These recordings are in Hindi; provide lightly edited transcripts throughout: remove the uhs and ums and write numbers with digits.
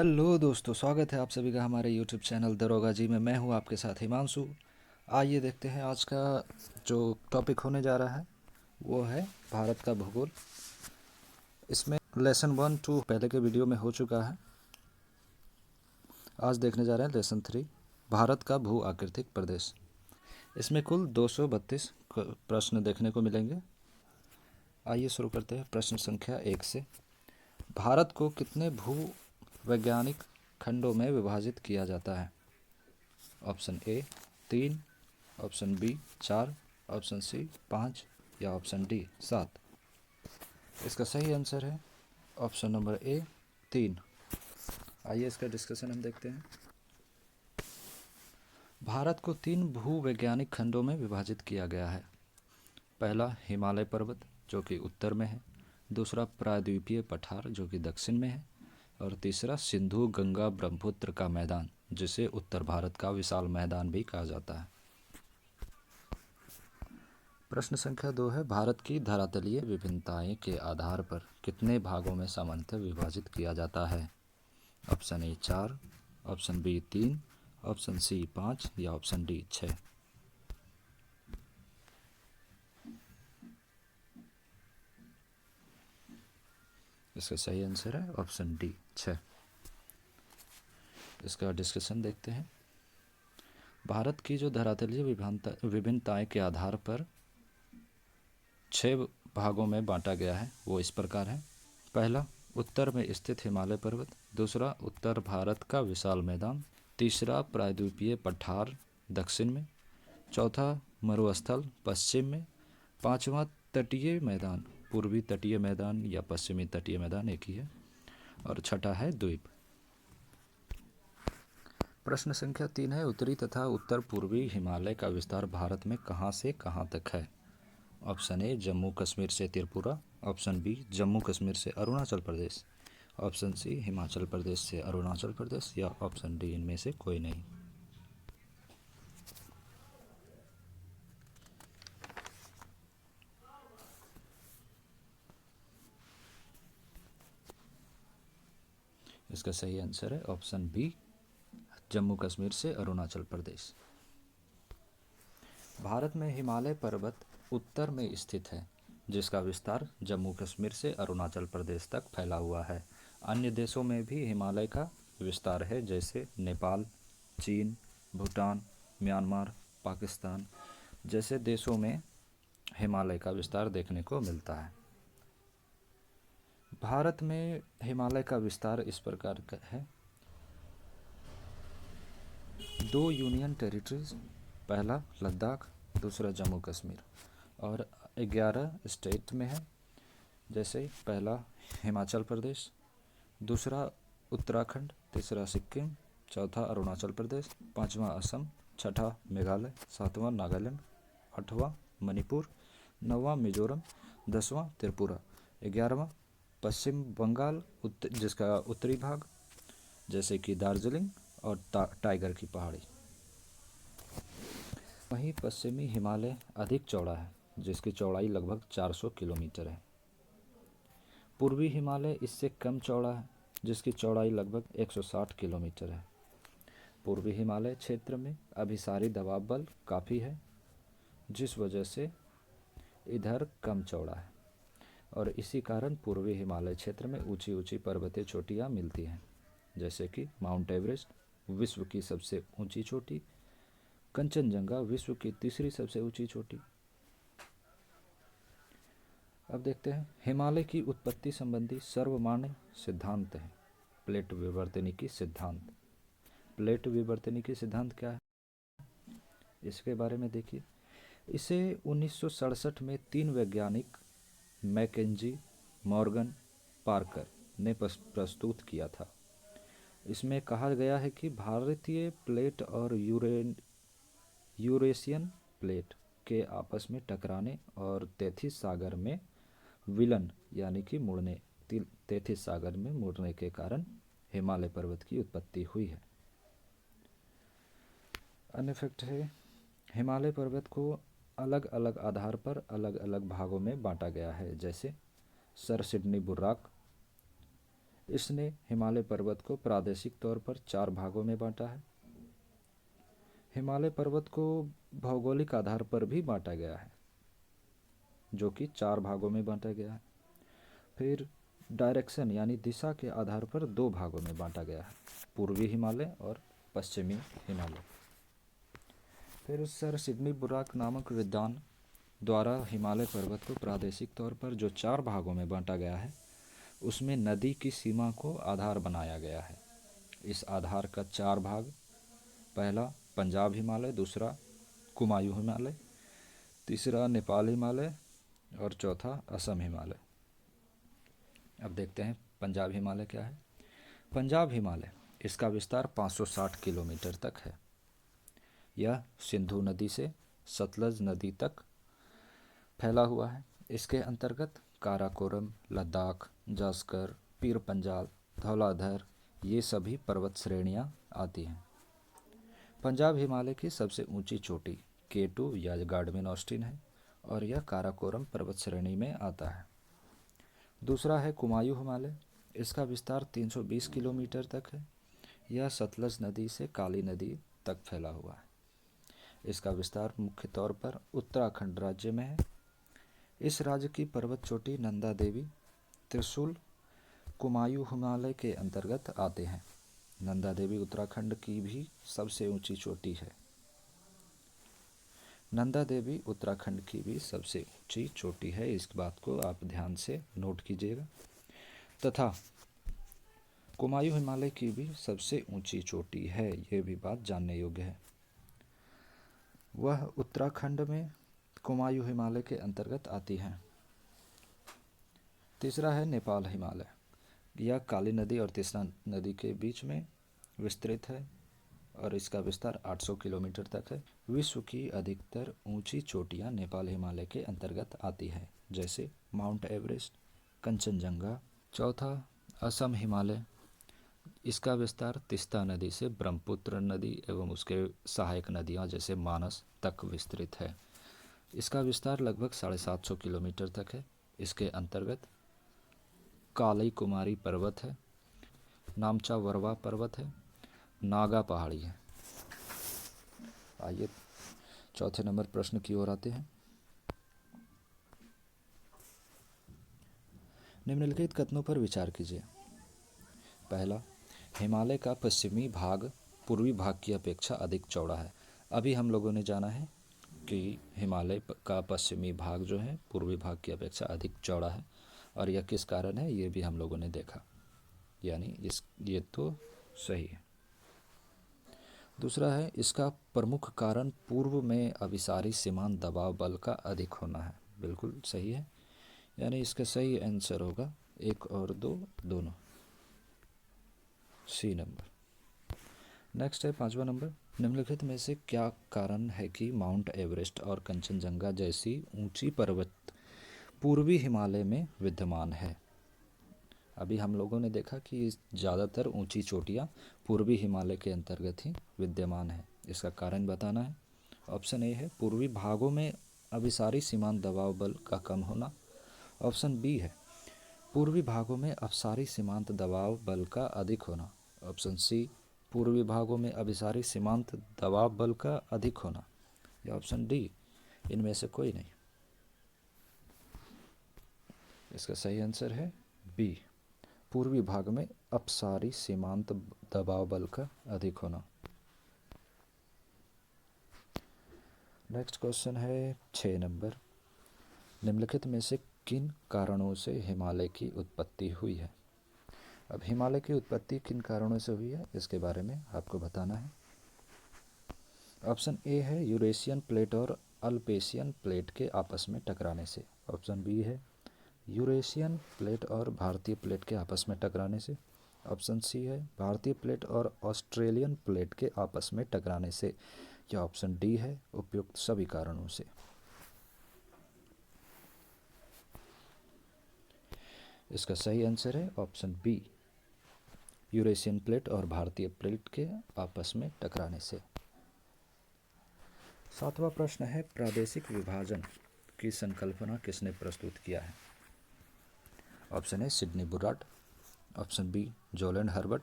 हेलो दोस्तों, स्वागत है आप सभी का हमारे यूट्यूब चैनल दरोगा जी में। मैं हूं आपके साथ हिमांशु। आइए देखते हैं आज का जो टॉपिक होने जा रहा है वो है भारत का भूगोल। इसमें लेसन 1 2 पहले के वीडियो में हो चुका है। आज देखने जा रहे हैं लेसन 3, भारत का भू आकृतिक प्रदेश। इसमें कुल 232 प्रश्न देखने को मिलेंगे। आइए शुरू करते हैं प्रश्न संख्या 1 से। भारत को कितने भू वैज्ञानिक खंडों में विभाजित किया जाता है? Option A 3, option B 4, option C 5 या ऑप्शन डी 7। इसका सही आंसर है ऑप्शन नंबर ए 3। आइए इसका डिस्कशन हम देखते हैं। भारत को 3 भूवैज्ञानिक खंडों में विभाजित किया गया है। पहला हिमालय पर्वत जो कि उत्तर में है, दूसरा प्रायद्वीपीय पठार जो कि दक्षिण में है, और तीसरा सिंधु गंगा ब्रह्मपुत्र का मैदान जिसे उत्तर भारत का विशाल मैदान भी कहा जाता है। प्रश्न संख्या 2 है, भारत की धरातलीय विभिन्नताएं के आधार पर कितने भागों में सामान्यतः विभाजित किया जाता है? Option A 4, option B 3, option C 5 या ऑप्शन डी 6। इसका सही आंसर है ऑप्शन डी 6। इसका डिस्कशन देखते हैं। भारत की जो धरातलीय विभिन्नताएं के आधार पर 6 भागों में बांटा गया है वो इस प्रकार है। पहला उत्तर में स्थित हिमालय पर्वत, दूसरा उत्तर भारत का विशाल मैदान, तीसरा प्रायद्वीपीय पठार दक्षिण में, चौथा मरुस्थल पश्चिम में, पांचवा तटीय मैदान, पूर्वी तटीय मैदान या पश्चिमी तटीय मैदान एक ही है, और छठा है द्वीप। प्रश्न संख्या 3 है, उत्तरी तथा उत्तर पूर्वी हिमालय का विस्तार भारत में कहाँ से कहाँ तक है? ऑप्शन ए जम्मू कश्मीर से त्रिपुरा, ऑप्शन बी जम्मू कश्मीर से अरुणाचल प्रदेश, ऑप्शन सी हिमाचल प्रदेश से अरुणाचल प्रदेश या ऑप्शन डी इनमें से कोई नहीं। इसका सही आंसर है ऑप्शन बी जम्मू कश्मीर से अरुणाचल प्रदेश। भारत में हिमालय पर्वत उत्तर में स्थित है जिसका विस्तार जम्मू कश्मीर से अरुणाचल प्रदेश तक फैला हुआ है। अन्य देशों में भी हिमालय का विस्तार है जैसे नेपाल, चीन, भूटान, म्यांमार, पाकिस्तान जैसे देशों में हिमालय का विस्तार देखने को मिलता है। भारत में हिमालय का विस्तार इस प्रकार का है। 2 यूनियन टेरिटरीज, पहला लद्दाख, दूसरा जम्मू कश्मीर, और 11 स्टेट में है जैसे पहला हिमाचल प्रदेश, दूसरा उत्तराखंड, तीसरा सिक्किम, चौथा अरुणाचल प्रदेश, पांचवा असम, छठा मेघालय, सातवां नागालैंड, आठवां मणिपुर, नौवां मिजोरम, 10वां त्रिपुरा, 11वां पश्चिम बंगाल जिसका उत्तरी भाग जैसे कि दार्जिलिंग और टाइगर की पहाड़ी। वहीं पश्चिमी हिमालय अधिक चौड़ा है जिसकी चौड़ाई लगभग 400 किलोमीटर है। पूर्वी हिमालय इससे कम चौड़ा है जिसकी चौड़ाई लगभग 160 किलोमीटर है। पूर्वी हिमालय क्षेत्र में अभिसारी दबाव बल काफ़ी है जिस वजह से इधर कम चौड़ा है, और इसी कारण पूर्वी हिमालय क्षेत्र में ऊंची ऊंची पर्वतीय चोटियाँ मिलती हैं जैसे कि माउंट एवरेस्ट विश्व की सबसे ऊंची चोटी, कंचनजंगा विश्व की तीसरी सबसे ऊंची चोटी। अब देखते हैं हिमालय की उत्पत्ति संबंधी सर्वमान्य सिद्धांत है प्लेट विवर्तनिकी सिद्धांत। प्लेट विवर्तनिकी सिद्धांत क्या है इसके बारे में देखिए। इसे 1967 में 3 वैज्ञानिक मैकेंजी, मॉर्गन, पार्कर ने प्रस्तुत किया था। इसमें कहा गया है कि भारतीय प्लेट और यूरेशियन प्लेट के आपस में टकराने और तैथिस सागर में विलन यानी कि मुड़ने, तैथिस सागर में मुड़ने के कारण हिमालय पर्वत की उत्पत्ति हुई है। अन्य फैक्ट है, हिमालय पर्वत को अलग अलग आधार पर अलग अलग भागों में बांटा गया है जैसे सर सिडनी बुर्राक, इसने हिमालय पर्वत को प्रादेशिक तौर पर 4 भागों में बांटा है। हिमालय पर्वत को भौगोलिक आधार पर भी बांटा गया है, जो कि 4 भागों में बांटा गया है। फिर डायरेक्शन यानी दिशा के आधार पर 2 भागों में बांटा गया है, पूर्वी हिमालय और पश्चिमी हिमालय। फिर सर सिडनी बुर्राक नामक विद्वान द्वारा हिमालय पर्वत को प्रादेशिक तौर पर जो 4 भागों में बांटा गया है, उसमें नदी की सीमा को आधार बनाया गया है। इस आधार का 4 भाग, पहला पंजाब हिमालय, दूसरा कुमायूं हिमालय, तीसरा नेपाल हिमालय और चौथा असम हिमालय। अब देखते हैं पंजाब हिमालय क्या है। पंजाब हिमालय, इसका विस्तार 560 किलोमीटर तक है। यह सिंधु नदी से सतलज नदी तक फैला हुआ है। इसके अंतर्गत काराकोरम, लद्दाख, जास्कर, पीर पंजाल, धौलाधर ये सभी पर्वत श्रेणियां आती हैं। पंजाब हिमालय की सबसे ऊंची चोटी K2 या गार्डमेन ऑस्टिन है और यह काराकोरम पर्वत श्रेणी में आता है। दूसरा है कुमायूं हिमालय, इसका विस्तार 320 किलोमीटर तक है। यह सतलज नदी से काली नदी तक फैला हुआ है। इसका विस्तार मुख्य तौर पर उत्तराखंड राज्य में है। इस राज्य की पर्वत चोटी नंदा देवी, त्रिशूल कुमायूं हिमालय के अंतर्गत आते हैं। नंदा देवी उत्तराखंड की भी सबसे ऊंची चोटी है। नंदा देवी उत्तराखंड की भी सबसे ऊंची चोटी है, इस बात को आप ध्यान से नोट कीजिएगा। तथा कुमायूं हिमालय की भी सबसे ऊंची चोटी है, यह भी बात जानने योग्य है। वह उत्तराखंड में कुमायूं हिमालय के अंतर्गत आती हैं। तीसरा है नेपाल हिमालय, यह काली नदी और तीस्ता नदी के बीच में विस्तृत है और इसका विस्तार 800 किलोमीटर तक है। विश्व की अधिकतर ऊंची चोटियां नेपाल हिमालय के अंतर्गत आती है, जैसे माउंट एवरेस्ट, कंचनजंगा। चौथा असम हिमालय, इसका विस्तार तीस्ता नदी से ब्रह्मपुत्र नदी एवं उसके सहायक नदियां जैसे मानस तक विस्तृत है। इसका विस्तार लगभग 750 किलोमीटर तक है। इसके अंतर्गत काली कुमारी पर्वत है, नामचा वरवा पर्वत है, नागा पहाड़ी है। आइए चौथे नंबर प्रश्न की ओर आते हैं। निम्नलिखित कथनों पर विचार कीजिए। पहला, हिमालय का पश्चिमी भाग पूर्वी भाग की अपेक्षा अधिक चौड़ा है। अभी हम लोगों ने जाना है कि हिमालय का पश्चिमी भाग जो है पूर्वी भाग की अपेक्षा अधिक चौड़ा है, और यह किस कारण है ये भी हम लोगों ने देखा, यानी ये तो सही है। दूसरा है, इसका प्रमुख कारण पूर्व में अभिसारी सीमांत दबाव बल का अधिक होना है। बिल्कुल सही है, यानी इसका सही आंसर होगा 1 और 2 दोनों, सी नंबर। नेक्स्ट है 5वां नंबर, निम्नलिखित में से क्या कारण है कि माउंट एवरेस्ट और कंचनजंगा जैसी ऊंची पर्वत पूर्वी हिमालय में विद्यमान है। अभी हम लोगों ने देखा कि ज़्यादातर ऊंची चोटियाँ पूर्वी हिमालय के अंतर्गत ही विद्यमान है। इसका कारण बताना है। ऑप्शन ए है पूर्वी भागों में अभिसारी सीमांत दबाव बल का कम होना। ऑप्शन बी है पूर्वी भागों में अपसारी सीमांत दबाव बल का अधिक होना। ऑप्शन सी पूर्वी भागों में अभिसारी सीमांत दबाव बल का अधिक होना। या ऑप्शन डी इनमें से कोई नहीं। इसका सही आंसर है बी, पूर्वी भाग में अपसारी सीमांत दबाव बल का अधिक होना। नेक्स्ट क्वेश्चन है 6 नंबर, निम्नलिखित में से किन कारणों से हिमालय की उत्पत्ति हुई है। अब हिमालय की उत्पत्ति किन कारणों से हुई है इसके बारे में आपको बताना है। ऑप्शन ए है यूरेशियन प्लेट और अल्पेशियन प्लेट के आपस में टकराने से। ऑप्शन बी है यूरेशियन प्लेट और भारतीय प्लेट के आपस में टकराने से। ऑप्शन सी है भारतीय प्लेट और ऑस्ट्रेलियन प्लेट के आपस में टकराने से। या ऑप्शन डी है उपयुक्त सभी कारणों से। इसका सही आंसर है ऑप्शन बी, यूरेशियन प्लेट और भारतीय प्लेट के आपस में टकराने से। 7वां प्रश्न है प्रादेशिक विभाजन की संकल्पना किसने प्रस्तुत किया है। ऑप्शन है सिडनी बुर्राक, ऑप्शन बी जोल and Herbert,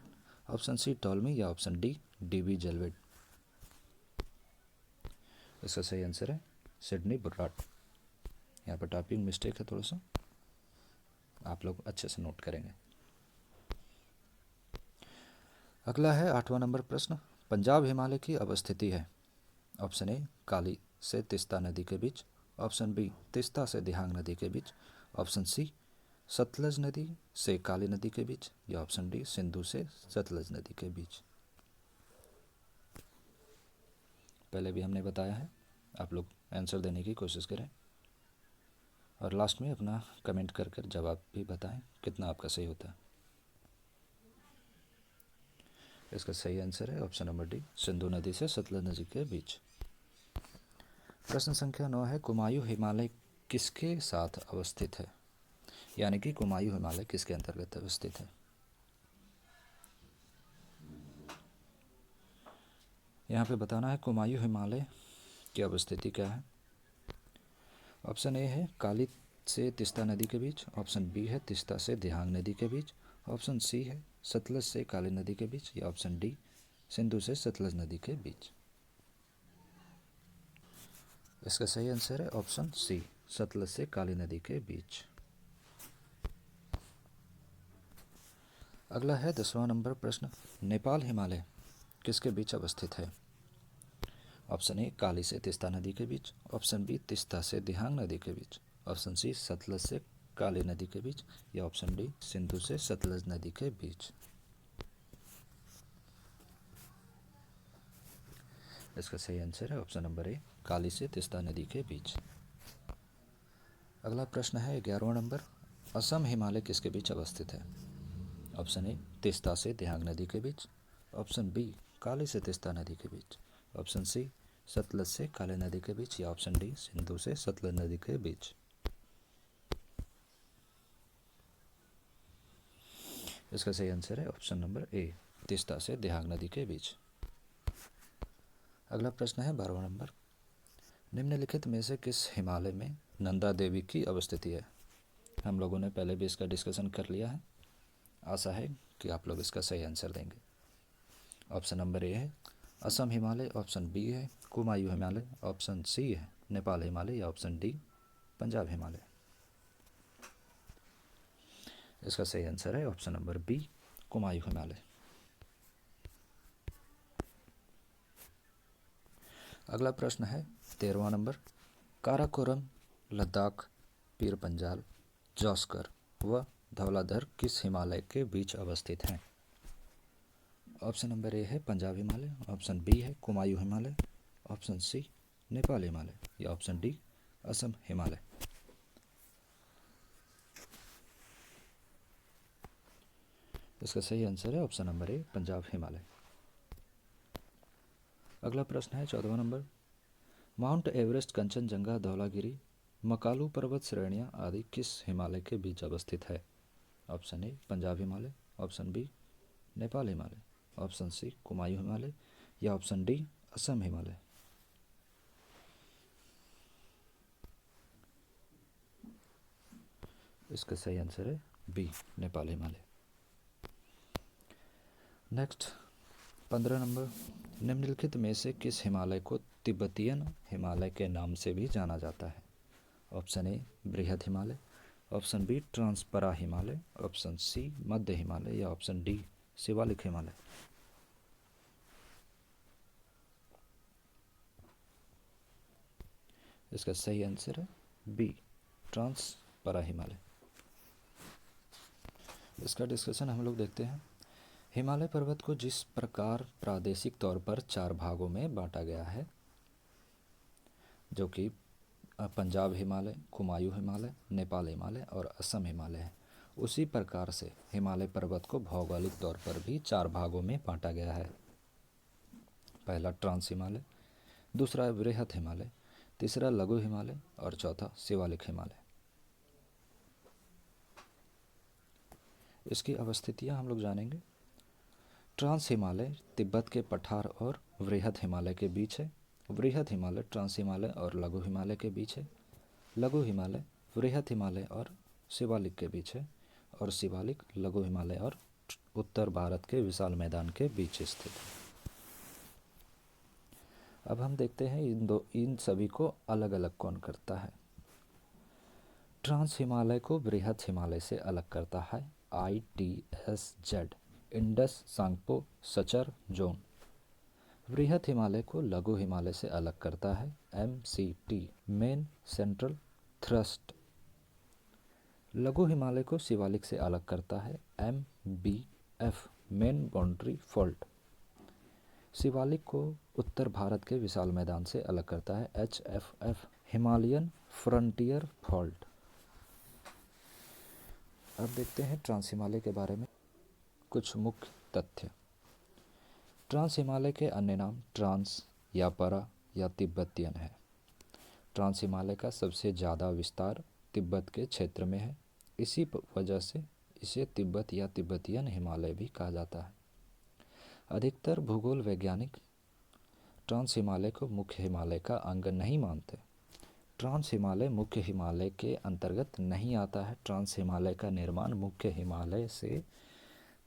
option C Ptolemy या ऑप्शन डी डीवी जेलवेट। इसका सही आंसर है सिडनी बुर्राट। यहाँ पर टाइपिंग मिस्टेक है, थोड़ा सा आप लोग अच्छे से नोट करेंगे। अगला है 8वां नंबर प्रश्न, पंजाब हिमालय की अवस्थिति है। ऑप्शन ए काली से तिस्ता नदी के बीच, ऑप्शन बी तिस्ता से दिहांग नदी के बीच, ऑप्शन सी सतलज नदी से काली नदी के बीच, या ऑप्शन डी सिंधु से सतलज नदी के बीच। पहले भी हमने बताया है, आप लोग आंसर देने की कोशिश करें और लास्ट में अपना कमेंट कर कर जवाब भी बताएं कितना आपका सही होता है। इसका सही आंसर है ऑप्शन नंबर डी सिंधु नदी से सतलज नदी के बीच। प्रश्न संख्या 9 है, कुमायूं हिमालय किसके साथ अवस्थित है, यानी कि कुमायूं हिमालय किसके अंतर्गत अवस्थित है। यहाँ पे बताना है कुमायूं हिमालय की अवस्थिति क्या है। ऑप्शन ए है काली से तिस्ता नदी के बीच, ऑप्शन बी है तिस्ता से दिहांग नदी के बीच, ऑप्शन सी है सतलज से काली नदी के बीच, या ऑप्शन डी सिंधु से सतलज नदी के बीच। इसका सही आंसर है ऑप्शन सी सतलज से काली नदी के बीच। अगला है 10वां नंबर प्रश्न, नेपाल हिमालय किसके बीच अवस्थित है। ऑप्शन ए काली से तिस्ता नदी के बीच, ऑप्शन बी तिस्ता से दिहांग नदी के बीच, ऑप्शन सी सतलज से काली नदी के बीच, या ऑप्शन डी सिंधु से सतलज नदी के बीच। इसका सही आंसर है ऑप्शन नंबर ए काली से तिस्ता नदी के बीच। अगला प्रश्न है 11वां नंबर, असम हिमालय किसके बीच अवस्थित है। ऑप्शन ए तिस्ता से दिहांग नदी के बीच, ऑप्शन बी काली से तिस्ता नदी के बीच, ऑप्शन सी सतलज से काली नदी के बीच, या ऑप्शन डी सिंधु से सतलज नदी के बीच। इसका सही आंसर है ऑप्शन नंबर ए तिस्ता से दिहांग नदी के बीच। अगला प्रश्न है 12वां नंबर, निम्नलिखित में से किस हिमालय में नंदा देवी की अवस्थिति है। हम लोगों ने पहले भी इसका डिस्कशन कर लिया है, आशा है कि आप लोग इसका सही आंसर देंगे। ऑप्शन नंबर ए है असम हिमालय, ऑप्शन बी है कुमायूं हिमालय, ऑप्शन सी है नेपाल हिमालय, या ऑप्शन डी पंजाब हिमालय। इसका सही आंसर है option number B Kumaon Himalaya. अगला प्रश्न है 13वां नंबर, काराकोरम, लद्दाख, पीर पंजाल, जौस्कर व धौलाधर किस हिमालय के बीच अवस्थित हैं। ऑप्शन नंबर ए है पंजाब हिमालय, ऑप्शन बी है कुमायूं हिमालय, ऑप्शन सी नेपाल हिमालय, या ऑप्शन डी असम हिमालय। इसका सही आंसर है option number A Punjab Himalaya. अगला प्रश्न है 14वां नंबर, माउंट एवरेस्ट, कंचनजंगा, धौलागिरी, मकालू पर्वत श्रेणियां आदि किस हिमालय के बीच अवस्थित है। Option A Punjab Himalaya, option B Nepal Himalaya, option C Kumaon Himalaya, या ऑप्शन डी असम हिमालय। इसका सही आंसर है B Nepal Himalaya. Next 15 number, निम्नलिखित में से किस हिमालय को तिब्बतियन हिमालय के नाम से भी जाना जाता है। ऑप्शन ए बृहद हिमालय, ऑप्शन बी ट्रांसपरा हिमालय, ऑप्शन सी मध्य हिमालय, या ऑप्शन डी शिवालिक हिमालय। इसका सही आंसर है बी ट्रांसपरा हिमालय। इसका डिस्कशन हम लोग देखते हैं। हिमालय पर्वत को जिस प्रकार प्रादेशिक तौर पर 4 भागों में बांटा गया है, जो कि पंजाब हिमालय, कुमायूं हिमालय, नेपाल हिमालय और असम हिमालय है, उसी प्रकार से हिमालय पर्वत को भौगोलिक तौर पर भी 4 भागों में बांटा गया है। पहला ट्रांस हिमालय, दूसरा बृहद हिमालय, तीसरा लघु हिमालय और चौथा शिवालिक हिमालय। इसकी अवस्थितियाँ हम लोग जानेंगे। ट्रांस हिमालय तिब्बत के पठार और वृहद हिमालय के बीच है। वृहद हिमालय ट्रांस हिमालय और लघु हिमालय के बीच है। लघु हिमालय वृहद हिमालय और शिवालिक के बीच है। और शिवालिक लघु हिमालय और उत्तर भारत के विशाल मैदान के बीच स्थित है। अब हम देखते हैं इन सभी को अलग अलग कौन करता है। ट्रांस हिमालय को बृहद हिमालय से अलग करता है ITSZ, Indus Tsangpo suture zone. बृहद हिमालय को लघु हिमालय से अलग करता है MCT, मेन सेंट्रल थ्रस्ट। लघु हिमालय को शिवालिक से अलग करता है MBF, main boundary fault. Shivalik को उत्तर भारत के विशाल मैदान से अलग करता है HFF, हिमालयन फ्रंटियर फॉल्ट। अब देखते हैं ट्रांस हिमालय के बारे में कुछ मुख्य तथ्य। ट्रांस हिमालय के अन्य नाम ट्रांस या परा या तिब्बतियन है। ट्रांस हिमालय का सबसे ज़्यादा विस्तार तिब्बत के क्षेत्र में है। इसी वजह से इसे तिब्बत या तिब्बतियन हिमालय भी कहा जाता है। अधिकतर भूगोल वैज्ञानिक ट्रांस हिमालय को मुख्य हिमालय का अंग नहीं मानते। ट्रांस हिमालय मुख्य हिमालय के अंतर्गत नहीं आता है। ट्रांस हिमालय का निर्माण मुख्य हिमालय से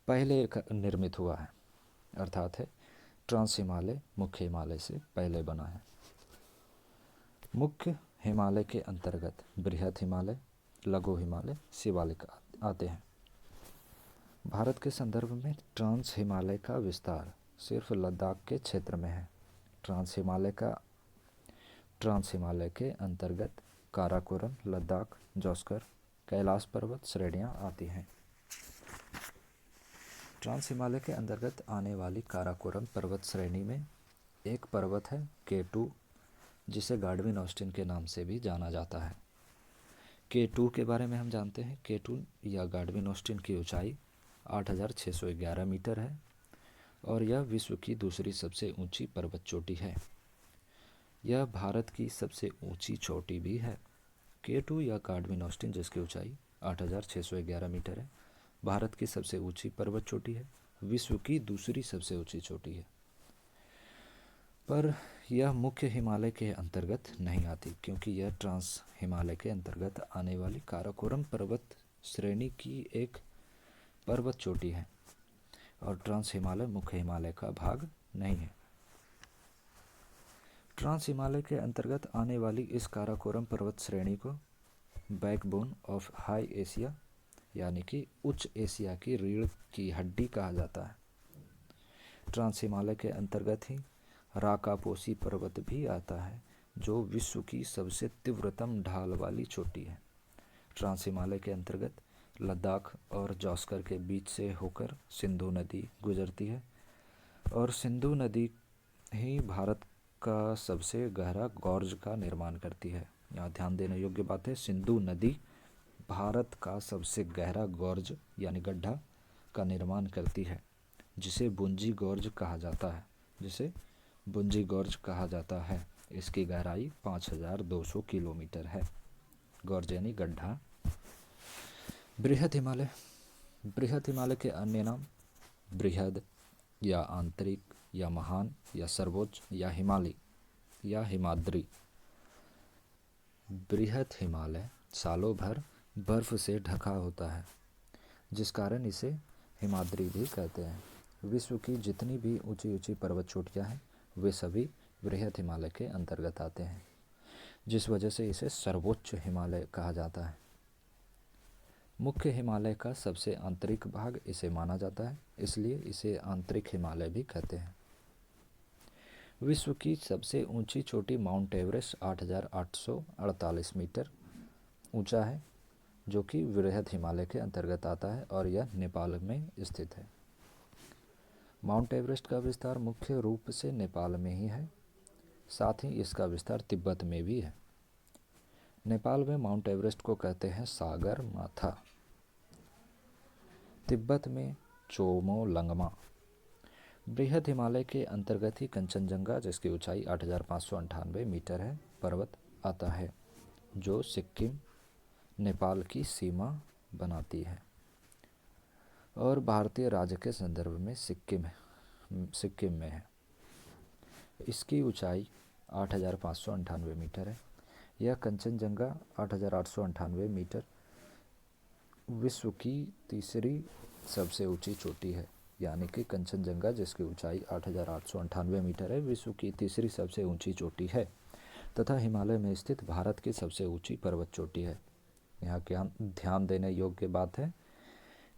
पहले निर्मित हुआ है, अर्थात है ट्रांस हिमालय मुख्य हिमालय से पहले बना है। मुख्य हिमालय के अंतर्गत बृहद हिमालय, लघु हिमालय, शिवालिक आते हैं। भारत के संदर्भ में ट्रांस हिमालय का विस्तार सिर्फ लद्दाख के क्षेत्र में है। ट्रांस हिमालय के अंतर्गत काराकोरम, लद्दाख, जोस्कर, कैलाश पर्वत श्रेणियां आती हैं। ट्रांस हिमालय के अंतर्गत आने वाली काराकोरम पर्वत श्रेणी में एक पर्वत है K2, जिसे गाडविन ऑस्टिन के नाम से भी जाना जाता है। K2 के बारे में हम जानते हैं। K2 या गाडविन ऑस्टिन की ऊंचाई 8611 मीटर है और यह विश्व की दूसरी सबसे ऊंची पर्वत चोटी है। यह भारत की सबसे ऊंची चोटी भी है। K2 या गाडविन ऑस्टिन, जिसकी ऊंचाई 8611 मीटर है, भारत की सबसे ऊंची पर्वत चोटी है, विश्व की दूसरी सबसे ऊंची चोटी है। पर यह मुख्य हिमालय के अंतर्गत नहीं आती, क्योंकि यह ट्रांस हिमालय के अंतर्गत आने वाली काराकोरम पर्वत श्रेणी की एक पर्वत चोटी है और ट्रांस हिमालय मुख्य हिमालय का भाग नहीं है। ट्रांस हिमालय के अंतर्गत आने वाली इस काराकोरम पर्वत श्रेणी को बैकबोन ऑफ हाई एशिया, यानी कि उच्च एशिया की रीढ़ की हड्डी कहा जाता है। ट्रांस हिमालय के अंतर्गत ही राकापोसी पर्वत भी आता है, जो विश्व की सबसे तीव्रतम ढाल वाली चोटी है। ट्रांस हिमालय के अंतर्गत लद्दाख और जोस्कर के बीच से होकर सिंधु नदी गुजरती है और सिंधु नदी ही भारत का सबसे गहरा गॉर्ज का निर्माण करती है। यहाँ ध्यान देने योग्य बात है, सिंधु नदी भारत का सबसे गहरा गॉर्ज यानी गड्ढा का निर्माण करती है, जिसे बुंजी गॉर्ज कहा जाता है। इसकी गहराई 5200 किलोमीटर है। गॉर्ज यानी गड्ढा। बृहद हिमालय के अन्य नाम बृहद या आंतरिक या महान या सर्वोच्च या हिमालय या हिमाद्री। बृहद हिमालय सालों भर बर्फ से ढका होता है, जिस कारण इसे हिमाद्री भी कहते हैं। विश्व की जितनी भी ऊंची ऊंची पर्वत चोटियाँ हैं, वे सभी बृहद हिमालय के अंतर्गत आते हैं, जिस वजह से इसे सर्वोच्च हिमालय कहा जाता है। मुख्य हिमालय का सबसे आंतरिक भाग इसे माना जाता है, इसलिए इसे आंतरिक हिमालय भी कहते हैं। विश्व की सबसे ऊंची चोटी माउंट एवरेस्ट 8848 मीटर ऊंचा है, जो कि बृहद हिमालय के अंतर्गत आता है और यह नेपाल में स्थित है। माउंट एवरेस्ट का विस्तार मुख्य रूप से नेपाल में ही है, साथ ही इसका विस्तार तिब्बत में भी है। नेपाल में माउंट एवरेस्ट को कहते हैं सागर माथा, तिब्बत में चोमोलंगमा। बृहद हिमालय के अंतर्गत ही कंचनजंगा, जिसकी ऊंचाई 8598 मीटर है, पर्वत आता है, जो सिक्किम नेपाल की सीमा बनाती है और भारतीय राज्य के संदर्भ में सिक्किम में है। इसकी ऊंचाई 8598 मीटर है। यह कंचनजंगा 8898 मीटर विश्व की तीसरी सबसे ऊंची चोटी है, यानी कि कंचनजंगा, जिसकी ऊंचाई 8,898 मीटर है, विश्व की तीसरी सबसे ऊंची चोटी है तथा हिमालय में स्थित भारत की सबसे ऊंची पर्वत चोटी है। यहाँ क्या ध्यान देने योग्य बात है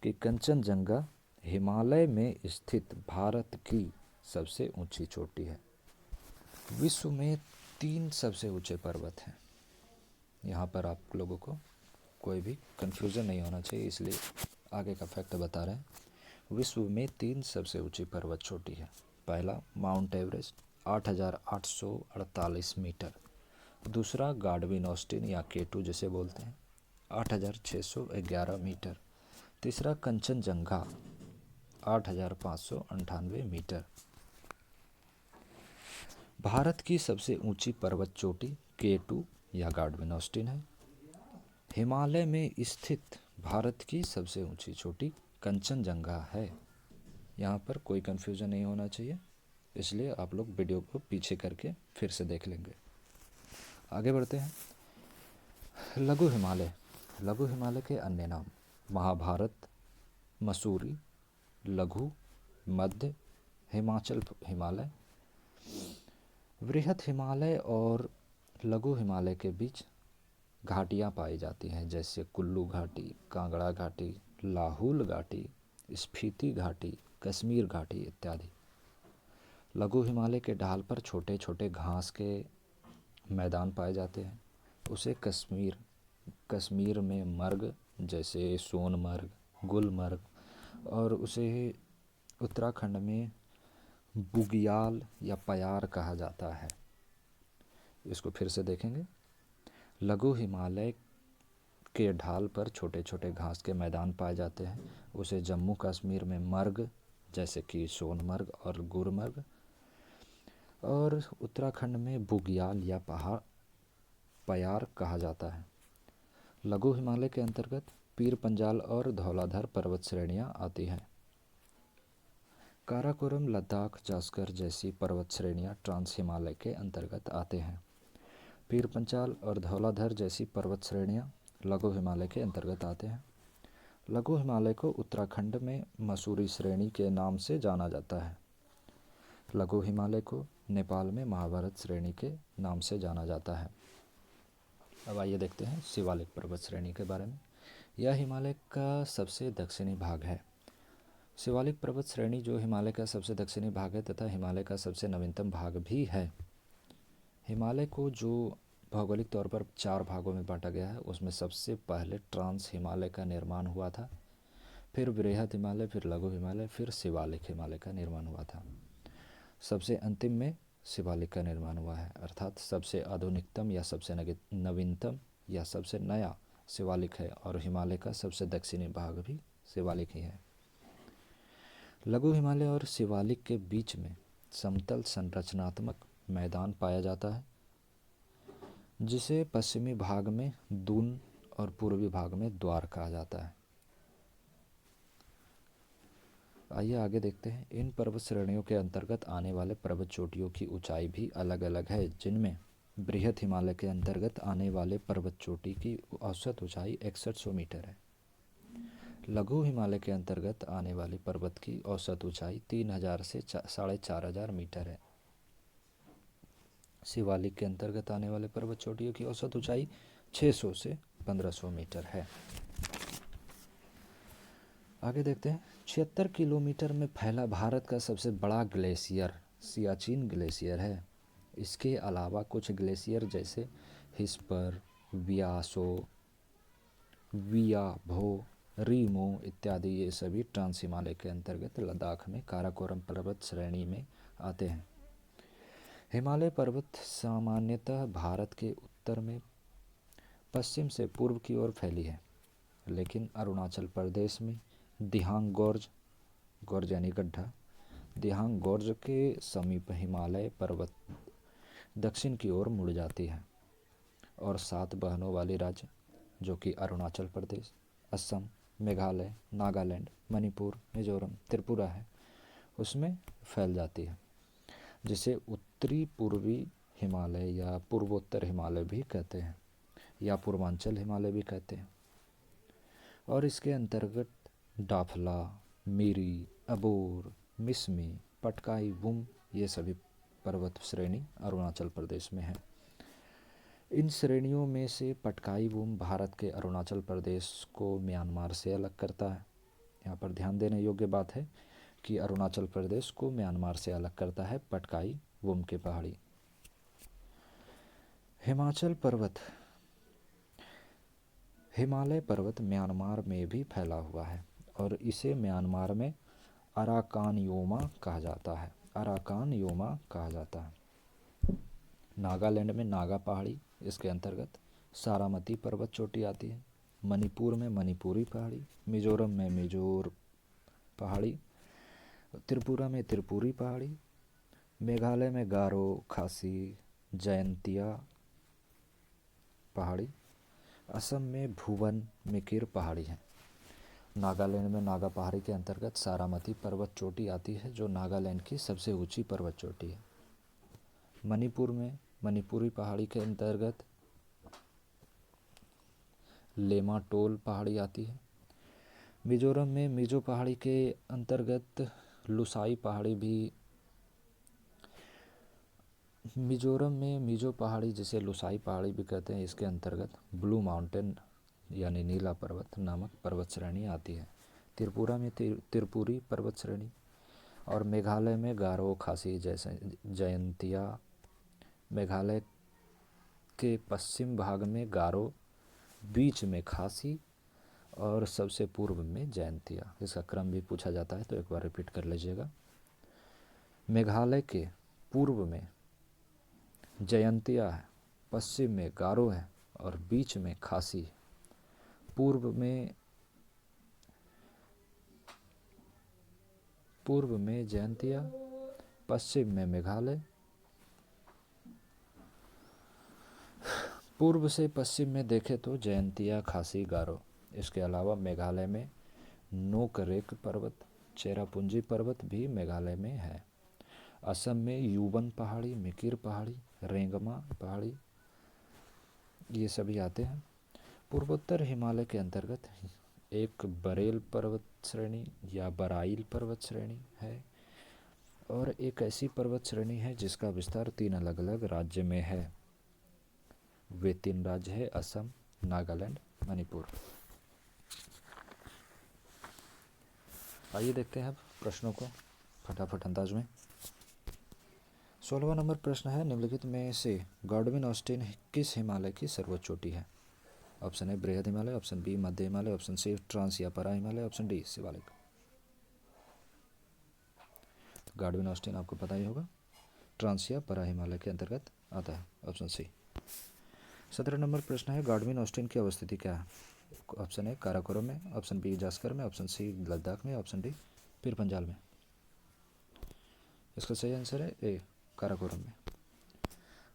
कि कंचनजंगा हिमालय में स्थित भारत की सबसे ऊंची चोटी है। विश्व में 3 सबसे ऊंचे पर्वत हैं। यहाँ पर आप लोगों को कोई भी कंफ्यूजन नहीं होना चाहिए, इसलिए आगे का फैक्ट बता रहे हैं। विश्व में 3 सबसे ऊंची पर्वत चोटी है। पहला माउंट एवरेस्ट 8,848 मीटर, दूसरा गार्डविन ऑस्टिन या K2 जिसे बोलते हैं 8,611 मीटर, तीसरा कंचनजंगा 8,598 मीटर। भारत की सबसे ऊंची पर्वत चोटी K2 या गार्डविन ऑस्टिन है। हिमालय में स्थित भारत की सबसे ऊंची चोटी कंचनजंगा है। यहाँ पर कोई कन्फ्यूज़न नहीं होना चाहिए, इसलिए आप लोग वीडियो को पीछे करके फिर से देख लेंगे। आगे बढ़ते हैं। लघु हिमालय। लघु हिमालय के अन्य नाम महाभारत, मसूरी, लघु, मध्य, हिमाचल हिमालय। वृहत हिमालय और लघु हिमालय के बीच घाटियाँ पाई जाती हैं, जैसे कुल्लू घाटी, कांगड़ा घाटी, लाहौल घाटी, स्पीति घाटी, कश्मीर घाटी इत्यादि। लघु हिमालय के ढाल पर छोटे छोटे घास के मैदान पाए जाते हैं। उसे कश्मीर में मर्ग जैसे सोनमर्ग, गुलमर्ग, और उसे उत्तराखंड में बुग्याल या पयार कहा जाता है। इसको फिर से देखेंगे। लघु हिमालय के ढाल पर छोटे छोटे घास के मैदान पाए जाते हैं। उसे जम्मू कश्मीर में मर्ग जैसे कि सोनमर्ग और गुलमर्ग, और उत्तराखंड में बुग्याल या पयार कहा जाता है। लघु हिमालय के अंतर्गत पीर पंजाल और धौलाधर पर्वत श्रेणियां आती हैं। काराकोरम, लद्दाख, जास्कर जैसी पर्वत श्रेणियां ट्रांस हिमालय के अंतर्गत आते हैं। पीर पंचाल और धौलाधर जैसी पर्वत श्रेणियां लघु हिमालय के अंतर्गत आते हैं। लघु हिमालय को उत्तराखंड में मसूरी श्रेणी के नाम से जाना जाता है। लघु हिमालय को नेपाल में महाभारत श्रेणी के नाम से जाना जाता है। अब आइए देखते हैं शिवालिक पर्वत श्रेणी के बारे में। यह हिमालय का सबसे दक्षिणी भाग है। शिवालिक पर्वत श्रेणी जो हिमालय का सबसे दक्षिणी भाग है तथा हिमालय का सबसे नवीनतम भाग भी है। हिमालय को जो भौगोलिक तौर पर 4 भागों में बांटा गया है, उसमें सबसे पहले ट्रांस हिमालय का निर्माण हुआ था, फिर बृहत हिमालय, फिर लघु हिमालय, फिर शिवालिक हिमालय का निर्माण हुआ था। सबसे अंतिम में शिवालिक का निर्माण हुआ है, अर्थात सबसे आधुनिकतम या सबसे नवीनतम या सबसे नया शिवालिक है, और हिमालय का सबसे दक्षिणी भाग भी शिवालिक ही है। लघु हिमालय और शिवालिक के बीच में समतल संरचनात्मक मैदान पाया जाता है, जिसे पश्चिमी भाग में दून और पूर्वी भाग में द्वार कहा जाता है। आइए आगे देखते हैं। इन पर्वत श्रेणियों के अंतर्गत आने वाले पर्वत चोटियों की ऊंचाई भी अलग अलग है, जिनमें बृहत हिमालय के अंतर्गत आने वाले पर्वत चोटी की औसत ऊंचाई 6100 मीटर है। लघु हिमालय के अंतर्गत आने वाली पर्वत की औसत ऊंचाई 3000 से 4500 मीटर है। शिवालिक के अंतर्गत आने वाले पर्वत चोटियों की औसत ऊंचाई 600 से 1500 मीटर है। आगे देखते हैं। 76 किलोमीटर में फैला भारत का सबसे बड़ा ग्लेशियर सियाचिन ग्लेशियर है। इसके अलावा कुछ ग्लेशियर जैसे हिस्पर, व्यासो, वियाभो, रीमो इत्यादि, ये सभी ट्रांस हिमालय के अंतर्गत लद्दाख में काराकोरम पर्वत श्रेणी में आते हैं। हिमालय पर्वत सामान्यतः भारत के उत्तर में पश्चिम से पूर्व की ओर फैली है, लेकिन अरुणाचल प्रदेश में दिहांग गोर्ज यानी गड्ढा, दिहांग गोर्ज के समीप हिमालय पर्वत दक्षिण की ओर मुड़ जाती है, और 7 बहनों वाली राज्य जो कि अरुणाचल प्रदेश, असम, मेघालय, नागालैंड, मणिपुर, मिजोरम, त्रिपुरा है, उसमें फैल जाती है, जिसे उत्तरी पूर्वी हिमालय या पूर्वोत्तर हिमालय भी कहते हैं, या पूर्वांचल हिमालय भी कहते हैं। और इसके अंतर्गत डाफला, मीरी, अबोर, मिसमी, पटकाई, वुम ये सभी पर्वत श्रेणी अरुणाचल प्रदेश में है। इन श्रेणियों में से पटकाई वुम भारत के अरुणाचल प्रदेश को म्यांमार से अलग करता है। यहाँ पर ध्यान देने योग्य बात है कि अरुणाचल प्रदेश को म्यांमार से अलग करता है पटकाई वुम के पहाड़ी। हिमाचल पर्वत, हिमालय पर्वत म्यांमार में भी फैला हुआ है और इसे म्यांमार में अराकानयोमा कहा जाता है। अराकानयोमा कहा जाता है। नागालैंड में नागा पहाड़ी, इसके अंतर्गत सारामती पर्वत चोटी आती है। मणिपुर में मणिपुरी पहाड़ी, मिजोरम में मिजोर पहाड़ी, त्रिपुरा में त्रिपुरी पहाड़ी, मेघालय में गारो, खासी, जयंतिया पहाड़ी, असम में भुवन मिकिर पहाड़ी है। नागालैंड में नागा पहाड़ी के अंतर्गत सारामती पर्वत चोटी आती है जो नागालैंड की सबसे ऊंची पर्वत चोटी है। मणिपुर में मणिपुरी पहाड़ी के अंतर्गत लेमा टोल पहाड़ी आती है। मिजोरम में मिजो पहाड़ी के अंतर्गत लुसाई पहाड़ी भी, मिजोरम में मिजो पहाड़ी जिसे लुसाई पहाड़ी भी कहते हैं, इसके अंतर्गत ब्लू माउंटेन यानी नीला पर्वत नामक पर्वत श्रेणी आती है। त्रिपुरा में त्रिपुरी पर्वत श्रेणी और मेघालय में गारो, खासी, जैसे जयंतिया। मेघालय के पश्चिम भाग में गारो, बीच में खासी और सबसे पूर्व में जयंतिया। इसका क्रम भी पूछा जाता है तो एक बार रिपीट कर लीजिएगा। मेघालय के पूर्व में जयंतिया है, पश्चिम में गारो है और बीच में खासी है। पूर्व में जयंतिया, पश्चिम में मेघालय। पूर्व से पश्चिम में देखें तो जयंतिया, खासी, गारो। इसके अलावा मेघालय में नोकरेक पर्वत, चेरापूंजी पर्वत भी मेघालय में है। असम में यूबन पहाड़ी, मिकिर पहाड़ी, रेंगमा पहाड़ी ये सभी आते हैं। पूर्वोत्तर हिमालय के अंतर्गत एक बरेल पर्वत श्रेणी या बराइल पर्वत श्रेणी है और एक ऐसी पर्वत श्रेणी है जिसका विस्तार 3 अलग अलग राज्य में है। वे 3 राज्य है असम, नागालैंड, मणिपुर। आइए देखते हैं अब प्रश्नों को फटाफट अंदाज में। 16वां नंबर प्रश्न है, निम्नलिखित में से गॉडविन ऑस्टिन किस हिमालय की सर्वोच्च चोटी है? ऑप्शन ए बृहद हिमालय, ऑप्शन बी मध्य हिमालय, ऑप्शन सी ट्रांस या परा Himalaya, option D Shivalik. Godwin Austen आपको पता ही होगा, ट्रांस या परा हिमालय के अंतर्गत आता है, ऑप्शन सी। 17 नंबर प्रश्न है, गॉडविन ऑस्टिन की अवस्थिति क्या है? ऑप्शन ए काराकोरम में, ऑप्शन बी जास्कर में, ऑप्शन सी लद्दाख में, ऑप्शन डी पीर पंजाल में। इसका सही आंसर है ए काराकोरम में।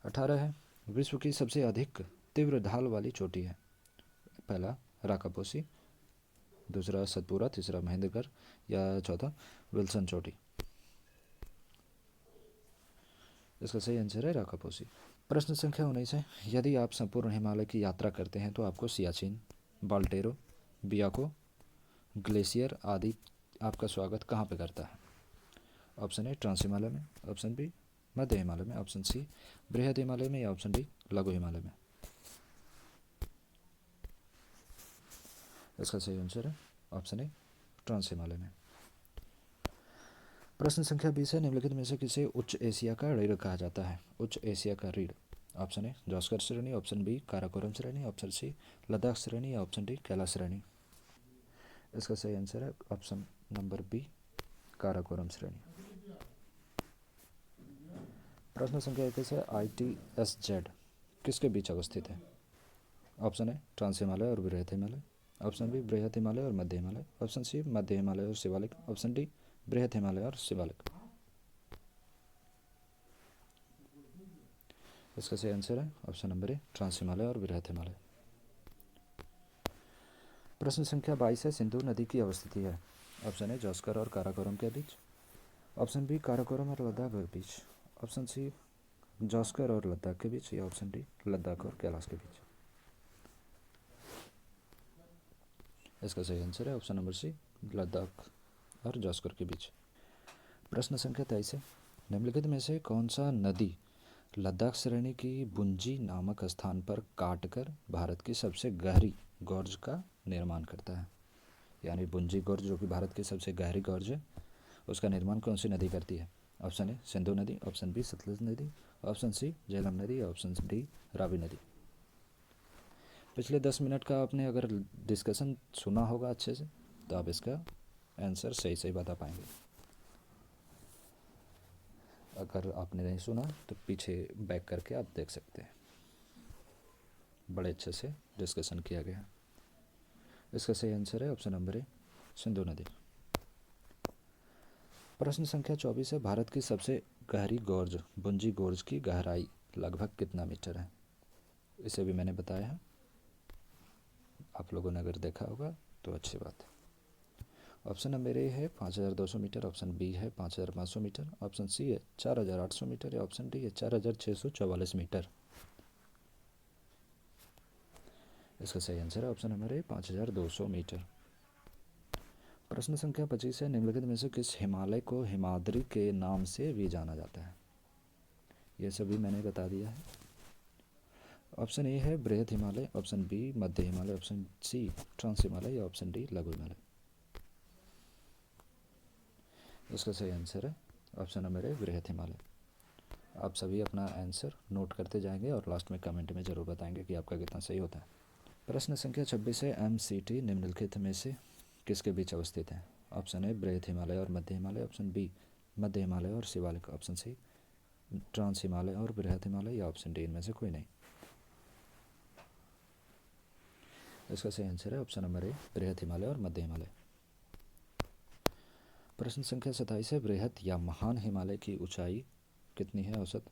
18 है, विश्व की सबसे अधिक तीव्र ढाल वाली चोटी है? पहला राकापोसी, दूसरा सतपुरा, तीसरा महेंद्रगढ़ या चौथा विल्सन चोटी। इसका सही आंसर है राकापोसी। प्रश्न संख्या 19 है, यदि आप संपूर्ण हिमालय की यात्रा करते हैं तो आपको सियाचिन, बाल्टेरो, बियाको ग्लेशियर आदि आपका स्वागत कहाँ पे करता है? ऑप्शन ए ट्रांस हिमालय में, ऑप्शन बी मध्य हिमालय में, ऑप्शन सी बृहद हिमालय में या ऑप्शन डी लघु हिमालय में। इसका सही आंसर है ऑप्शन ए ट्रांस हिमालय में। प्रश्न संख्या 20 है, निम्नलिखित में से किसे उच्च एशिया का रीढ़ कहा जाता है? उच्च एशिया का रीढ़। ऑप्शन ए जॉस्कर श्रेणी, ऑप्शन बी काराकोरम श्रेणी, ऑप्शन सी लद्दाख श्रेणी या ऑप्शन डी कैलाश श्रेणी। इसका सही आंसर है ऑप्शन नंबर बी काराकोरम श्रेणी। प्रश्न संख्या 21 है, ITSZ किसके बीच अवस्थित है? ऑप्शन ए ट्रांस हिमालय और बृहद हिमालय, ऑप्शन बी बृहद हिमालय और मध्य हिमालय, ऑप्शन सी मध्य हिमालय और शिवालिक, ऑप्शन डी बृहद हिमालय और शिवालिक। इसका सही आंसर है option number A trans Himalaya और बृहद हिमालय। प्रश्न संख्या 22 है, सिंधु नदी की अवस्थिति है? ऑप्शन ए जॉस्कर और काराकोरम के बीच, ऑप्शन बी काराकोरम और लद्दाख के बीच, ऑप्शन सी जॉस्कर और लद्दाख के बीच या ऑप्शन डी लद्दाख और कैलाश के बीच। इसका सही आंसर है ऑप्शन नंबर सी, लद्दाख और जास्कर के बीच। प्रश्न संख्या 23 है, निम्नलिखित में से कौन सा नदी लद्दाख श्रेणी की बुंजी नामक स्थान पर काटकर भारत की सबसे गहरी गॉर्ज का निर्माण करता है? यानी बुंजी गॉर्ज जो कि भारत की सबसे गहरी गॉर्ज है, उसका निर्माण कौन सी नदी करती है? ऑप्शन ए सिंधु नदी, ऑप्शन बी सतलुज नदी, ऑप्शन सी झेलम नदी, ऑप्शन डी रावी नदी। पिछले 10 मिनट का आपने अगर डिस्कशन सुना होगा अच्छे से तो आप इसका आंसर सही सही बता पाएंगे। अगर आपने नहीं सुना तो पीछे बैक करके आप देख सकते हैं, बड़े अच्छे से डिस्कशन किया गया। इसका सही आंसर है ऑप्शन नंबर ए सिंधु नदी। प्रश्न संख्या 24 है, भारत की सबसे गहरी गॉर्ज बुंजी गॉर्ज की गहराई लगभग कितना मीटर है? इसे भी मैंने बताया है, आप लोगों ने अगर देखा होगा तो अच्छी बात है। ऑप्शन नंबर ए है 5200 मीटर, ऑप्शन बी है 5500 मीटर, ऑप्शन सी है 4800 मीटर या ऑप्शन डी है 4644 मीटर। इसका सही आंसर है ऑप्शन नंबर ए 5200 मीटर। प्रश्न संख्या 25 है, निम्नलिखित में से किस हिमालय को हिमाद्री के नाम से भी जाना जाता है? ये सभी मैंने बता दिया है। ऑप्शन ए है बृहद हिमालय, ऑप्शन बी मध्य Himalaya, option C trans Himalaya या ऑप्शन डी लघु हिमालय। इसका सही आंसर है ऑप्शन नंबर ए बृहद हिमालय। आप सभी अपना आंसर नोट करते जाएंगे और लास्ट में कमेंट में ज़रूर बताएंगे कि आपका कितना सही होता है। प्रश्न संख्या 26 है, MCT निम्नलिखित में से किसके बीच अवस्थित है? ऑप्शन ए बृहद हिमालय और मध्य हिमालय, ऑप्शन बी मध्य हिमालय और Shiwalik, option C trans Himalaya और बृहद हिमालय या ऑप्शन डी इनमें से कोई नहीं। इसका सही आंसर है ऑप्शन नंबर ए बृहद हिमालय और मध्य हिमालय। प्रश्न संख्या 27 है, बृहद या महान हिमालय की ऊंचाई कितनी है औसत?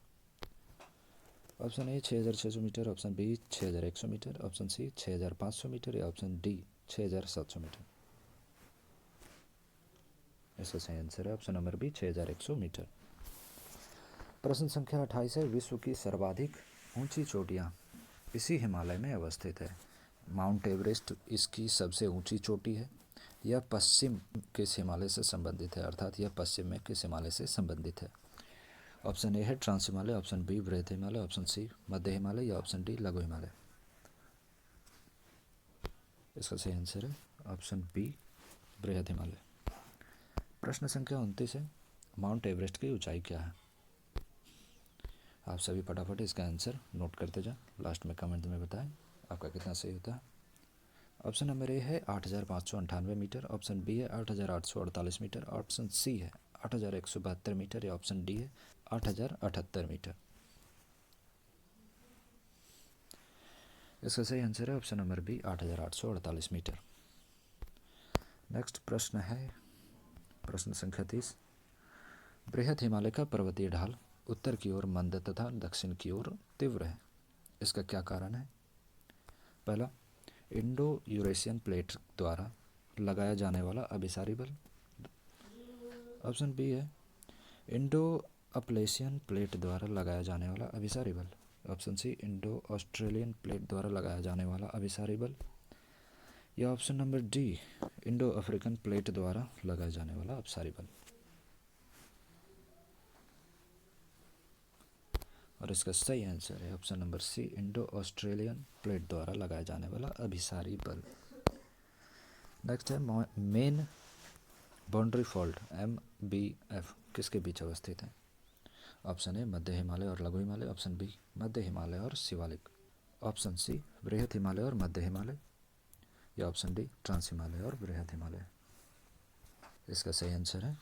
Option A 6600 metre, option B 6100 metre, option C 6500 metre या ऑप्शन डी 6700 मीटर। इसका सही आंसर है ऑप्शन नंबर बी 6100 मीटर। प्रश्न संख्या 28 है, विश्व की सर्वाधिक ऊंची चोटियाँ इसी हिमालय में अवस्थित है। माउंट एवरेस्ट इसकी सबसे ऊंची चोटी है। यह पश्चिम किस हिमालय से संबंधित है, अर्थात यह पश्चिम में किस हिमालय से संबंधित है? ऑप्शन ए है ट्रांस हिमालय, ऑप्शन बी बृहद हिमालय, ऑप्शन सी मध्य हिमालय या ऑप्शन डी लघु हिमालय। इसका सही आंसर है ऑप्शन बी बृहद हिमालय। प्रश्न संख्या 29 है, माउंट एवरेस्ट की ऊंचाई क्या है? आप सभी फटाफट इसका आंसर नोट करते जाएं, लास्ट में कमेंट में बताएं आपका कितना सही होता है। ऑप्शन नंबर ए है 8598 मीटर, ऑप्शन बी है 8848 मीटर, ऑप्शन सी है 8172 मीटर या ऑप्शन डी है 8078 मीटर। इसका सही आंसर है option number B 8848 metre. Next प्रश्न है प्रश्न संख्या 30, बृहद हिमालय का पर्वतीय ढाल उत्तर की ओर मंद तथा दक्षिण की ओर तीव्र है, इसका क्या कारण है? पहला, इंडो यूरेशियन प्लेट द्वारा लगाया जाने वाला अभिसारी बल, ऑप्शन बी है इंडो अपलेशियन प्लेट द्वारा लगाया जाने वाला अभिसारी बल, option C Indo Australian plate द्वारा लगाया जाने वाला अभिसारी बल या option number D Indo African plate द्वारा लगाया जाने वाला अभिसारी बल। और इसका सही आंसर है option number C Indo Australian plate द्वारा लगाया जाने वाला अभिसारी बल। नेक्स्ट है, मेन बाउंड्री फॉल्ट MBF किसके बीच अवस्थित है? ऑप्शन ए मध्य हिमालय और लघु हिमालय, ऑप्शन बी मध्य हिमालय और शिवालिक, ऑप्शन सी बृहद हिमालय और मध्य हिमालय या ऑप्शन डी ट्रांस हिमालय और बृहद हिमालय। इसका सही आंसर है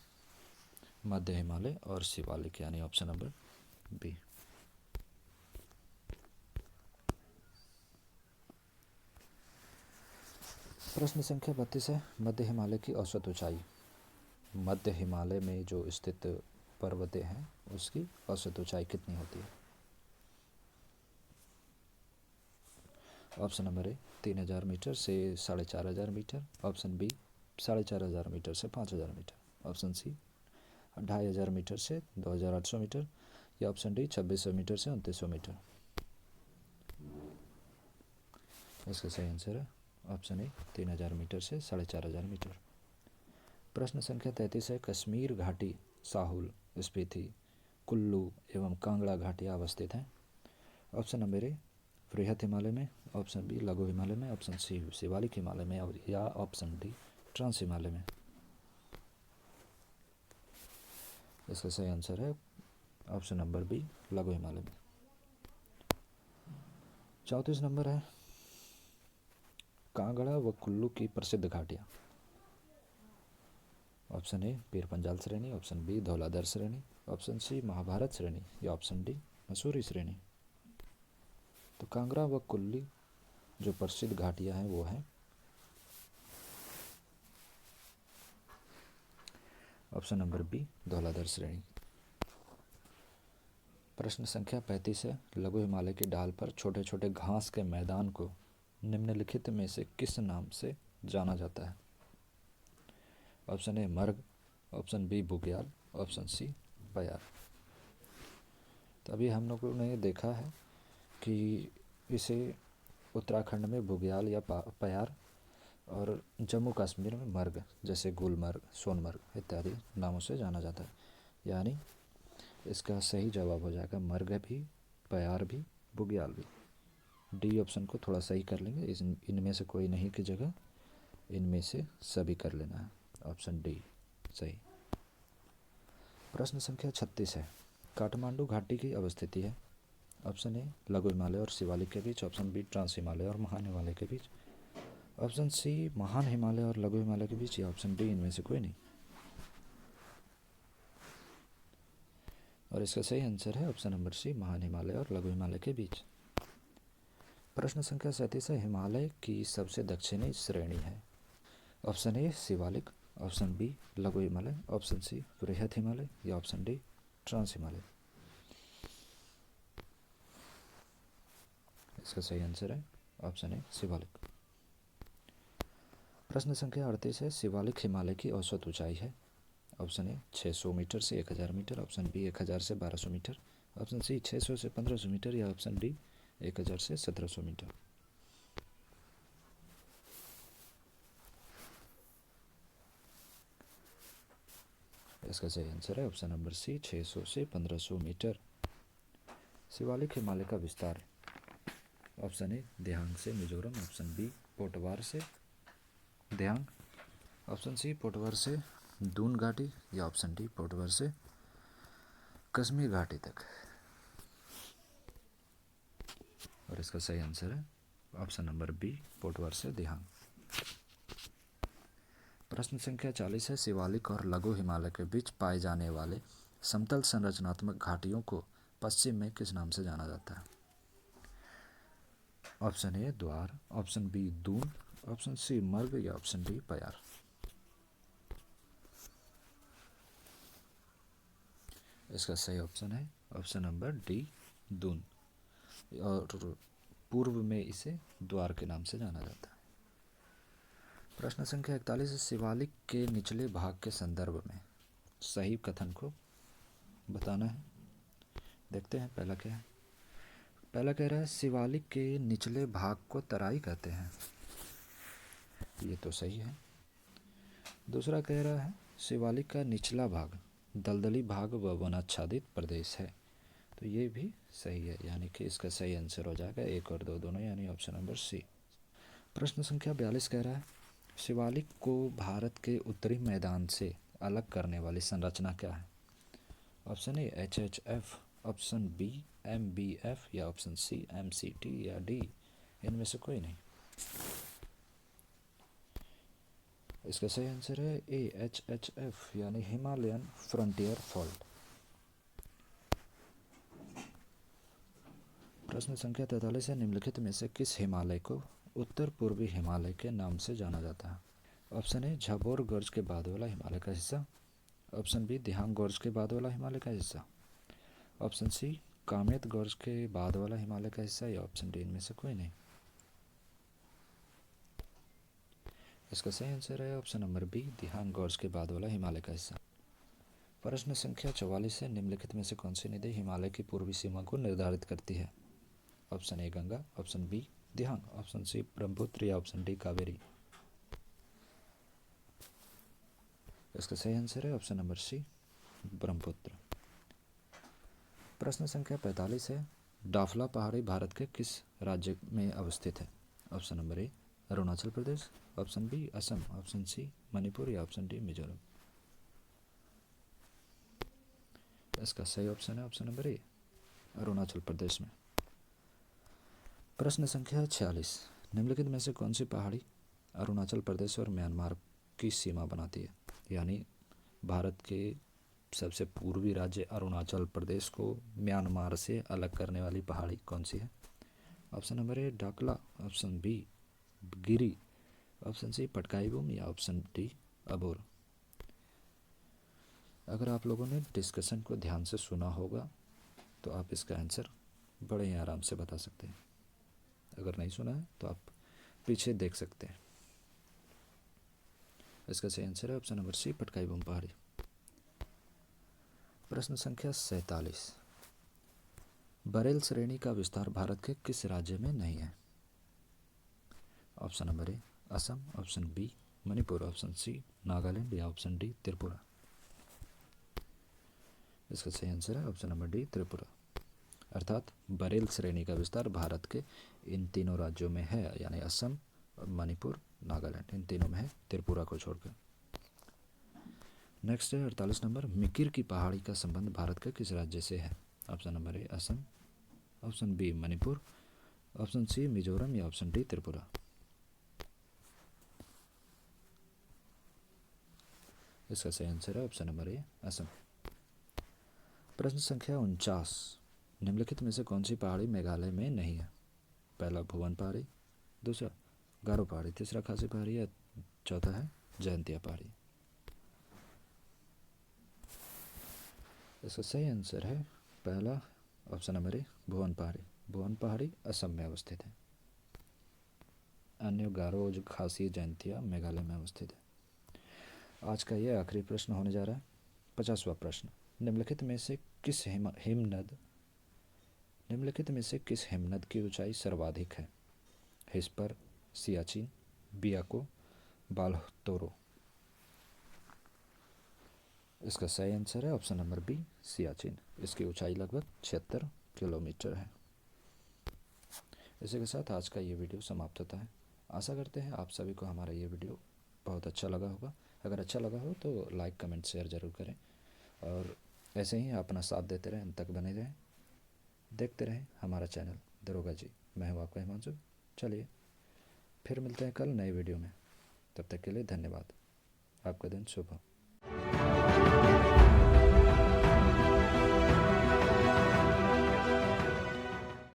मध्य हिमालय और शिवालिक यानी ऑप्शन नंबर बी। प्रश्न संख्या 32 है, मध्य हिमालय की औसत ऊंचाई, मध्य हिमालय में जो स्थित पर्वतें हैं उसकी औसत ऊंचाई कितनी होती है? ऑप्शन नंबर ए 3000 मीटर से 4500 मीटर, ऑप्शन बी 4500 मीटर से 5000 मीटर, ऑप्शन सी 2500 मीटर से 2800 मीटर या ऑप्शन डी 2600 मीटर से 2900 मीटर। इसका सही आंसर है ऑप्शन ए 3000 मीटर से 4500 मीटर। प्रश्न संख्या 33 है, कश्मीर घाटी, साहुल, स्पीति, कुल्लू एवं कांगड़ा घाटियाँ अवस्थित हैं। ऑप्शन नंबर ए वृहत हिमालय में, ऑप्शन बी लघु हिमालय में, ऑप्शन सी शिवालिक हिमालय में, या ऑप्शन डी ट्रांस हिमालय में। इसका सही आंसर है ऑप्शन नंबर बी लघु हिमालय में। 34 नंबर है, कांगड़ा व कुल्लू की प्रसिद्ध घाटियाँ। ऑप्शन ए पीर पंजाल श्रेणी, ऑप्शन बी धौलाधर श्रेणी, ऑप्शन सी महाभारत श्रेणी, या ऑप्शन डी मसूरी श्रेणी। तो कांगड़ा व कुल्ली जो प्रसिद्ध घाटियाँ हैं वो हैं ऑप्शन नंबर बी धौलाधर श्रेणी। प्रश्न संख्या 35 है, लघु हिमालय की ढाल पर छोटे छोटे घास के मैदान को निम्नलिखित में से किस नाम से जाना जाता है। ऑप्शन ए मर्ग, ऑप्शन बी बुग्याल, ऑप्शन सी पयार। तो अभी हम लोगों ने देखा है कि इसे उत्तराखंड में बुग्याल या पयार और जम्मू कश्मीर में मर्ग जैसे गुलमर्ग, सोनमर्ग इत्यादि नामों से जाना जाता है। यानी इसका सही जवाब हो जाएगा मर्ग भी, पयार भी, बुग्याल भी। डी ऑप्शन को थोड़ा सही कर लेंगे, इनमें से कोई नहीं की जगह इनमें से सभी कर लेना है। ऑप्शन डी सही। प्रश्न संख्या 36 है, काठमांडू घाटी की अवस्थिति है। ऑप्शन ए लघु हिमालय और शिवालिक के बीच, ऑप्शन बी ट्रांस हिमालय और महान हिमालय के बीच, ऑप्शन सी महान हिमालय और लघु हिमालय के बीच, या ऑप्शन डी इनमें से कोई नहीं। और इसका सही आंसर है ऑप्शन नंबर सी महान हिमालय और लघु हिमालय के बीच। प्रश्न संख्या 37 है, हिमालय की सबसे दक्षिणी श्रेणी है। Option A Shivalik, option B लघु हिमालय, ऑप्शन सी वृहत हिमालय, या ऑप्शन डी ट्रांस हिमालय। इसका सही आंसर है ऑप्शन ए शिवालिक। प्रश्न संख्या 38 है, शिवालिक हिमालय की औसत ऊंचाई है। ऑप्शन ए 600 मीटर से 1000 मीटर, ऑप्शन बी 1000 से 1200 मीटर, ऑप्शन सी 600 से 1500 मीटर, या ऑप्शन डी 1000 से 1700 मीटर। इसका सही आंसर है ऑप्शन नंबर सी 600 से 1500 मीटर। शिवालिक हिमालय का विस्तार ऑप्शन ए दिहांग से मिजोरम, ऑप्शन बी पोटवार से दिहांग, ऑप्शन सी पोटवार से दून घाटी, या ऑप्शन डी पोटवार से कश्मीर घाटी तक। और इसका सही आंसर है ऑप्शन नंबर बी पोटवार से दिहांग। प्रश्न संख्या 40 है, शिवालिक और लघु हिमालय के बीच पाए जाने वाले समतल संरचनात्मक घाटियों को पश्चिम में किस नाम से जाना जाता है। ऑप्शन ए द्वार, ऑप्शन बी दून, ऑप्शन सी मर्ग, या ऑप्शन डी पयार। इसका सही ऑप्शन है ऑप्शन नंबर डी दून, और पूर्व में इसे द्वार के नाम से जाना जाता है। प्रश्न संख्या 41, शिवालिक के निचले भाग के संदर्भ में सही कथन को बताना है। देखते हैं पहला क्या है। पहला कह रहा है शिवालिक के निचले भाग को तराई कहते हैं, ये तो सही है। दूसरा कह रहा है शिवालिक का निचला भाग दलदली भाग व वनाच्छादित प्रदेश है, तो ये भी सही है, यानी कि इसका सही आंसर हो जाएगा 1 और 2 दोनों, यानी ऑप्शन नंबर सी। प्रश्न संख्या 42 कह रहा है शिवालिक को भारत के उत्तरी मैदान से अलग करने वाली संरचना क्या है। Option A HHF, option B MBF, या ऑप्शन सी MCT, या डी इनमें से कोई नहीं। इसका सही आंसर है ए HHF, यानी हिमालयन फ्रंटियर फॉल्ट। प्रश्न संख्या 43 है, निम्नलिखित में से किस हिमालय को उत्तर पूर्वी हिमालय के नाम से जाना जाता है। ऑप्शन ए झाबोर गोर्ज के बाद वाला हिमालय का हिस्सा, ऑप्शन बी दिहांग गोर्ज के बाद वाला हिमालय का हिस्सा, ऑप्शन सी कामेत गोर्ज के बाद वाला हिमालय का हिस्सा, या ऑप्शन डी इनमें से कोई नहीं। इसका सही आंसर है ऑप्शन नंबर बी दिहांग गोर्ज के बाद वाला हिमालय का हिस्सा। प्रश्न संख्या 44 है, निम्नलिखित में से कौन सी नदी हिमालय की पूर्वी सीमा को निर्धारित करती है। Option A Ganga, option B ध्यान, ऑप्शन सी ब्रह्मपुत्र या ऑप्शन डी कावेरी। इसका सही आंसर है ऑप्शन नंबर सी ब्रह्मपुत्र। प्रश्न संख्या 45 है, डाफला पहाड़ी भारत के किस राज्य में अवस्थित है? Option number A Arunachal Pradesh, option B Assam, option C Manipur या ऑप्शन डी मिजोरम। इसका सही ऑप्शन है option number A Arunachal Pradesh में। प्रश्न संख्या 46, निम्नलिखित में से कौन सी पहाड़ी अरुणाचल प्रदेश और म्यांमार की सीमा बनाती है? यानी भारत के सबसे पूर्वी राज्य अरुणाचल प्रदेश को म्यांमार से अलग करने वाली पहाड़ी कौन सी है? Option number A Dakla, option B Giri, option C Patkai Bum या ऑप्शन डी अबोर। अगर आप लोगों ने डिस्कशन को ध्यान से सुना होगा तो आप इसका आंसर बड़े ही आराम से बता सकते हैं। अगर नहीं सुना है तो आप पीछे देख सकते हैं। इसका सही आंसर है ऑप्शन नंबर सी पटकाईबूम पहाड़ी। प्रश्न संख्या 47, बरेल श्रेणी का विस्तार भारत के किस राज्य में नहीं है? Option number A Assam, option B Manipur, option C Nagaland या ऑप्शन डी त्रिपुरा। इसका सही आंसर है ऑप्शन नंबर डी त्रिपुरा। अर्थात बरेल श्रेणी का विस्तार भारत के इन तीनों राज्यों में है, यानी असम, मणिपुर, नागालैंड, इन तीनों में है, त्रिपुरा को छोड़कर। नेक्स्ट है 48 नंबर, मिकिर की पहाड़ी का संबंध भारत के किस राज्य से है? Option number A Assam, option B Manipur, option C Mizoram या ऑप्शन डी त्रिपुरा। इसका सही आंसर है ऑप्शन नंबर ए असम। प्रश्न संख्या 49, निम्नलिखित में से कौन सी पहाड़ी मेघालय में नहीं है? पहला भुवन पहाड़ी, दूसरा गारो पहाड़ी, तीसरा खासी पहाड़ी या चौथा है जयंतिया पहाड़ी। इसका सही आंसर है पहला ऑप्शन नंबर ए भुवन पहाड़ी। भुवन पहाड़ी असम में अवस्थित है। अन्य गारो, खासी, जयंतिया मेघालय में अवस्थित है। आज का यह आखिरी प्रश्न होने जा रहा है, 50वां प्रश्न, निम्नलिखित में से किस हिमनद की ऊंचाई सर्वाधिक है? हिस्पर, सियाचिन, बियाको, बाल्तोरो। इसका सही आंसर है ऑप्शन नंबर बी सियाचिन। इसकी ऊंचाई लगभग 76 किलोमीटर है। इसी के साथ आज का ये वीडियो समाप्त होता है। आशा करते हैं आप सभी को हमारा ये वीडियो बहुत अच्छा लगा होगा। अगर अच्छा लगा हो तो लाइक, कमेंट, शेयर ज़रूर करें और ऐसे ही अपना साथ देते रहें, अंत तक बने रहें, देखते रहें हमारा चैनल दरोगा जी। मैं हूँ आपका हिमांशु। चलिए फिर मिलते हैं कल नए वीडियो में। तब तक के लिए धन्यवाद। आपका दिन शुभ हो।